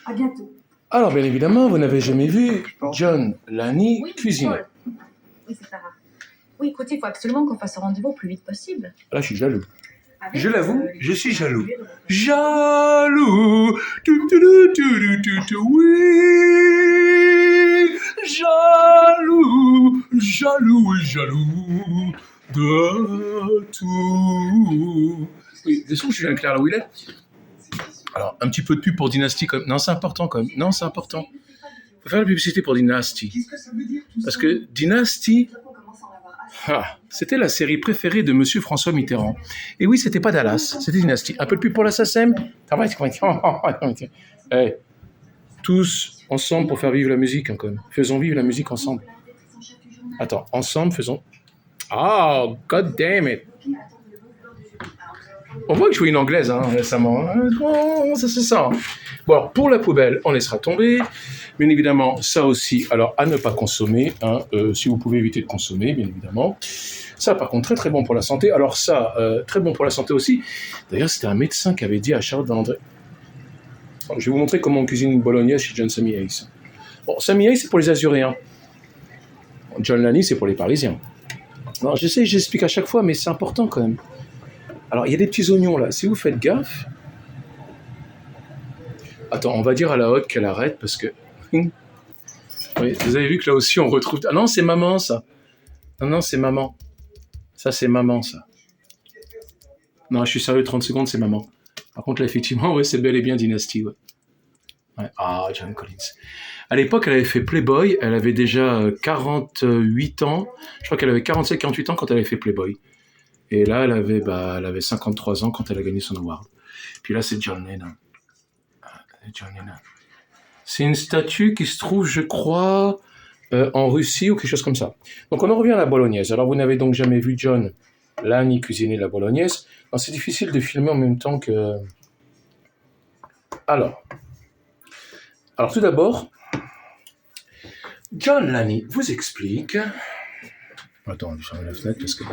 À bientôt. Alors, bien évidemment, vous n'avez jamais vu John Lanny cuisiner. Paul. Oui, c'est pas rare. Oui, écoutez, il faut absolument qu'on fasse ce rendez-vous le plus vite possible. Là, je suis jaloux. Avec, Je l'avoue, les je suis jaloux. sujets de votre- Jaloux. Oui. Jaloux. Jaloux et jaloux de tout. Oui, de son, je viens de Claire là où il est. Alors, un petit peu de pub pour Dynasty. Non, c'est important quand même. Non, c'est important. Il faut faire la publicité pour Dynasty. Parce que Dynasty, c'était la série préférée de Monsieur François Mitterrand. Et oui, c'était pas Dallas, c'était Dynasty. Un peu de pub pour la SACEM. Hey, tous ensemble pour faire vivre la musique, hein, quand même. Faisons vivre la musique ensemble. Attends, ensemble, faisons... Oh, god damn it. On voit que je jouais une anglaise récemment. Oh, ça se sent. Bon, alors, pour la poubelle, on laissera tomber. Bien évidemment, ça aussi, alors à ne pas consommer, si vous pouvez éviter de consommer, bien évidemment. Ça, par contre, très très bon pour la santé. Alors ça, très bon pour la santé aussi. D'ailleurs, c'était un médecin qui avait dit à Charlotte André. Je vais vous montrer comment on cuisine une bolognaise chez John Sammy Hayes. Bon, Sammy Hayes, c'est pour les Azuréens. John Lanny, c'est pour les Parisiens. Alors, j'explique à chaque fois, mais c'est important quand même. Alors, il y a des petits oignons là. Si vous faites gaffe... Attends, on va dire à la haute qu'elle arrête parce que... Oui, vous avez vu que là aussi, on retrouve... Ah non, c'est maman, ça. Non, c'est maman. Ça, c'est maman, ça. Non, je suis sérieux, 30 secondes, c'est maman. Par contre, là, effectivement, ouais, c'est bel et bien Dynasty, ouais. Ah, John Collins. À l'époque, elle avait fait Playboy. Elle avait déjà 48 ans. Je crois qu'elle avait 47-48 ans quand elle avait fait Playboy. Et là, elle avait 53 ans quand elle a gagné son award. Puis là, c'est John Lennon. John Lennon. C'est une statue qui se trouve, je crois, en Russie ou quelque chose comme ça. Donc, on en revient à la bolognaise. Alors, vous n'avez donc jamais vu John Lanny cuisiner la bolognaise. Non, c'est difficile de filmer en même temps que... Alors, tout d'abord, John Lanny vous explique... Attends, je vais fermer la fenêtre parce que...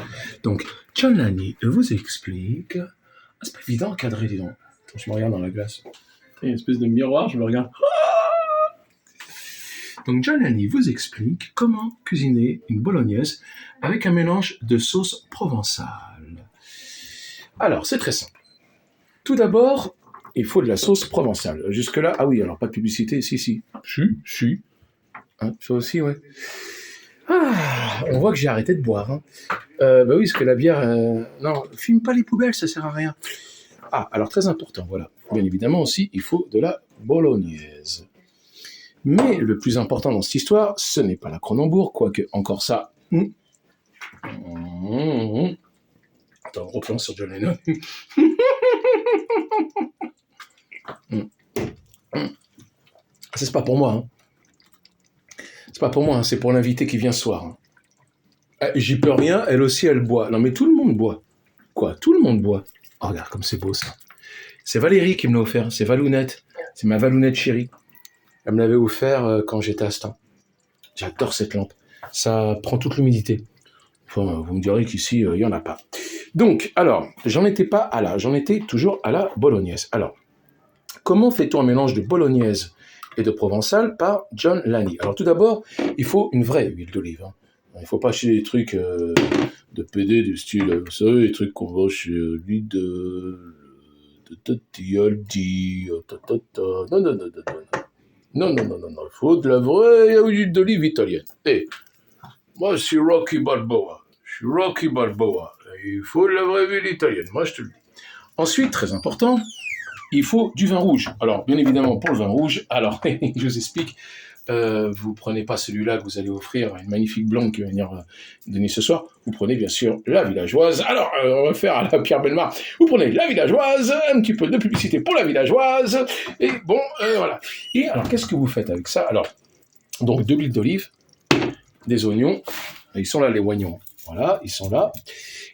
Donc, John Lanny vous explique... Ah, c'est pas évident à cadrer, dis donc. Attends, je me regarde dans la glace. Il y a une espèce de miroir, je me regarde. Donc, John Lanny vous explique comment cuisiner une bolognaise avec un mélange de sauce provençale. Alors, c'est très simple. Tout d'abord, il faut de la sauce provençale. Jusque-là, ah oui, alors pas de publicité, si. Si. Hein, ça aussi, ouais. Ah, on voit que j'ai arrêté de boire. Hein. Bah oui, parce que la bière... Non, filme pas les poubelles, ça sert à rien. Ah, alors très important, voilà. Bien évidemment aussi, il faut de la bolognaise. Mais le plus important dans cette histoire, ce n'est pas la Cronenbourg, quoique encore ça... Attends, gros plan sur John Lennon. C'est pas pour moi, hein. C'est pas pour moi, hein, c'est pour l'invité qui vient ce soir. Hein. J'y peux rien, elle aussi, elle boit. Non, mais tout le monde boit. Quoi? Tout le monde boit. Oh, regarde comme c'est beau, ça. C'est Valérie qui me l'a offert, c'est Valounette. C'est ma Valounette chérie. Elle me l'avait offert quand j'étais à Stein. J'adore cette lampe. Ça prend toute l'humidité. Enfin, vous me direz qu'ici, il n'y en a pas. Donc, alors, j'en étais toujours à la bolognaise. Alors, comment fait-on un mélange de bolognaise et de provençal par John Lanny? Alors, tout d'abord, il faut une vraie huile d'olive. Hein. Il ne faut pas acheter des trucs de PD du style, vous savez, les trucs qu'on va chez l'huile de TLD. Non. Il faut de la vraie huile d'olive italienne. Et moi, je suis Rocky Balboa. Il faut de la vraie huile italienne, moi, je te le dis. Ensuite, très important, il faut du vin rouge. Alors, bien évidemment, pour le vin rouge, alors, je vous explique, vous prenez pas celui-là que vous allez offrir à une magnifique blonde qui va venir donner ce soir. Vous prenez, bien sûr, la villageoise. Alors, on va faire à la Pierre Bellemare. Vous prenez la villageoise, un petit peu de publicité pour la villageoise. Et bon, voilà. Et alors, qu'est-ce que vous faites avec ça? Alors, donc, 2 l'huile d'olive, des oignons. Ils sont là, les oignons. Voilà, ils sont là.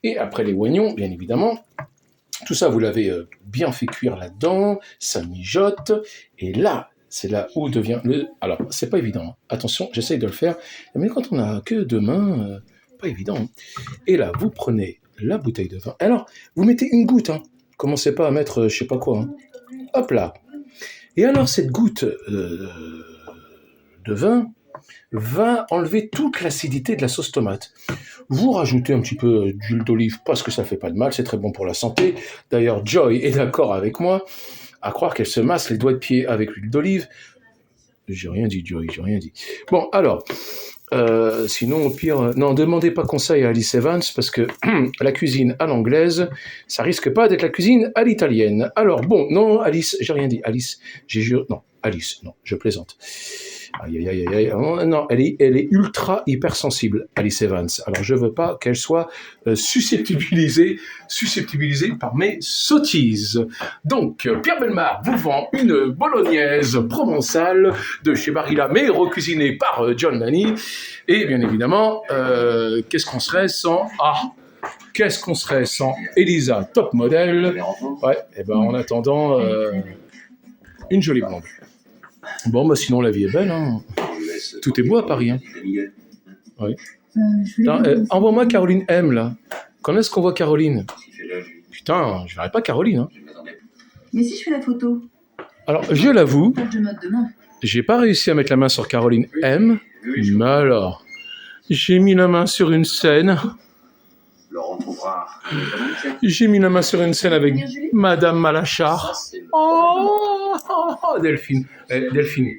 Et après les oignons, bien évidemment, tout ça, vous l'avez bien fait cuire là-dedans, ça mijote, et là, c'est là où devient le... Alors, c'est pas évident, hein. Attention, j'essaye de le faire, mais quand on n'a que 2 mains, pas évident. Hein. Et là, vous prenez la bouteille de vin. Alors, vous mettez une goutte, hein. Commencez pas à mettre je sais pas quoi. Hein. Hop là. Et alors, cette goutte de vin va enlever toute l'acidité de la sauce tomate. Vous rajoutez un petit peu d'huile d'olive parce que ça fait pas de mal, c'est très bon pour la santé. D'ailleurs, Joy est d'accord avec moi, à croire qu'elle se masse les doigts de pied avec l'huile d'olive. J'ai rien dit, Joy, j'ai rien dit. Bon, alors, sinon, au pire, non, demandez pas conseil à Alice Evans parce que la cuisine à l'anglaise, ça risque pas d'être la cuisine à l'italienne. Alors, bon, non, Alice, j'ai rien dit. Alice, j'ai juré, non, Alice, non, je plaisante. Aïe, aïe, aïe, aïe. Non, elle est ultra hypersensible, Alice Evans. Alors, je veux pas qu'elle soit susceptibilisée par mes sottises. Donc, Pierre Bellemare vous vend une bolognaise provençale de chez Barilla, mais recuisinée par John Lanny. Et bien évidemment, qu'est-ce qu'on serait sans... qu'est-ce qu'on serait sans Elisa, top modèle. Ouais, et ben en attendant, une jolie blonde. Bon, bah sinon la vie est belle, hein. Tout est beau à Paris, hein. Oui. Envoie-moi Caroline M, là. Quand est-ce qu'on voit Caroline? Putain, je verrai pas Caroline, hein. Mais si je fais la photo? Alors, je l'avoue, Page de mode demain. j'ai pas réussi à mettre la main sur Caroline M, mais alors, j'ai mis la main sur une scène. J'ai mis la main sur une scène avec Madame Malachar. Oh, Delphine. Delphine,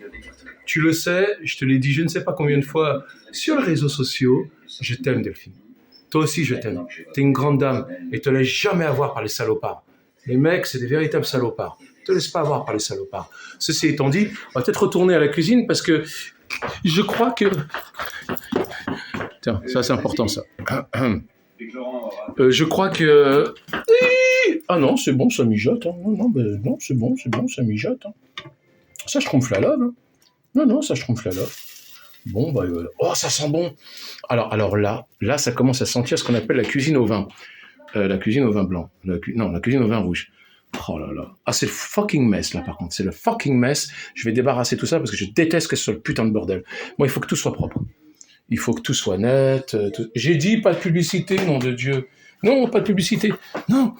tu le sais, je te l'ai dit je ne sais pas combien de fois sur les réseaux sociaux, je t'aime, Delphine. Toi aussi, je t'aime. T'es une grande dame et te laisse jamais avoir par les salopards. Les mecs, c'est des véritables salopards. Te laisse pas avoir par les salopards. Ceci étant dit, on va peut-être retourner à la cuisine parce que je crois que... Tiens, ça c'est important, ça. Je crois que... Ah non, c'est bon, ça mijote. Hein. Non, c'est bon, ça mijote. Hein. Ça, je trompe la love. Hein. Non, ça, je trompe la love. Bon, bah... Oh, ça sent bon. Alors là, ça commence à sentir ce qu'on appelle la cuisine au vin. La cuisine au vin blanc. La cuisine au vin rouge. Oh là là. Ah, c'est le fucking mess, là, par contre. C'est le fucking mess. Je vais débarrasser tout ça parce que je déteste que ce soit le putain de bordel. Moi, il faut que tout soit propre. Il faut que tout soit net. Tout... J'ai dit pas de publicité, nom de Dieu. Non, pas de publicité. Non.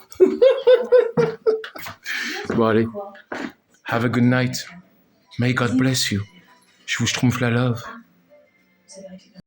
Bon, allez. Have a good night. May God bless you. Je vous schtroumpf la love. C'est vrai que